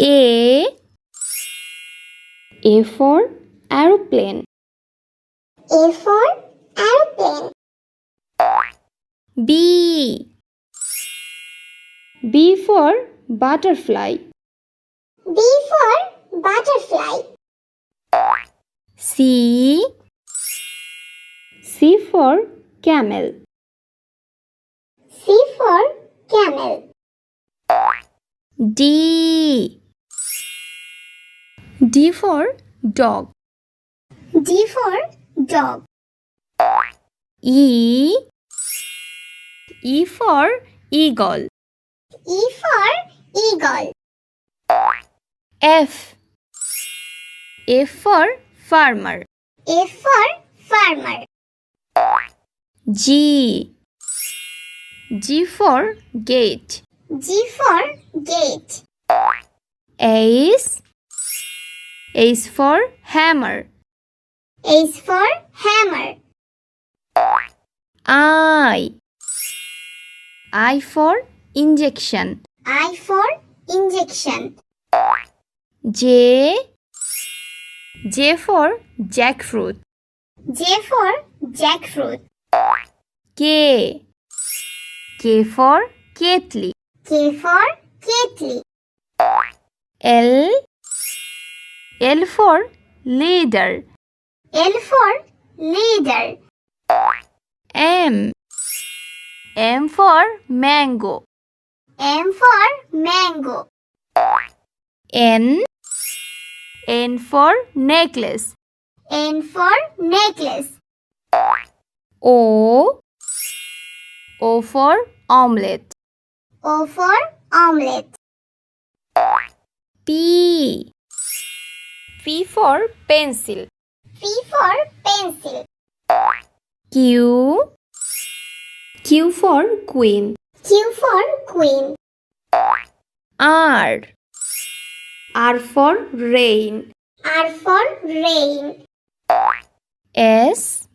A for aeroplane. A for aeroplane. B for butterfly. B for butterfly. C for camel. C for camel. D for dog. D for dog. E for eagle. E for eagle. F for farmer. F for farmer. G for gate. G for gate. H for hammer. H for hammer. I for injection. I for injection. J for jackfruit. J for jackfruit. K for kettle. K for kettle. L for leader. L for leader. M for mango. M for mango. N for necklace. N for necklace. O for omelette. O for omelette. P for pencil. P for pencil. Q for queen. Q for queen. R for rain. R for rain. S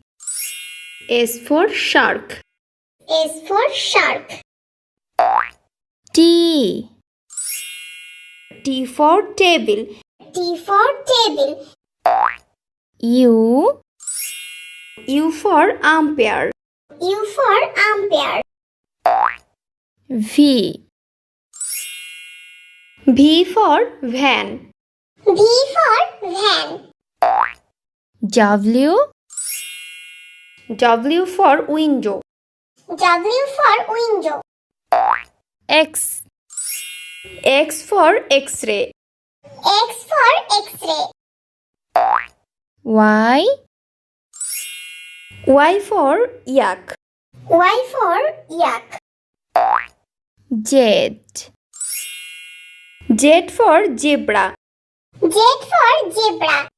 for shark. S for shark. T for table. T for table. U for umpire. U for umpire. V for van. V for van. W for window. W for window. X for X-ray. X for X-ray. Y for yak. Y for yak. Z for zebra. Z for zebra.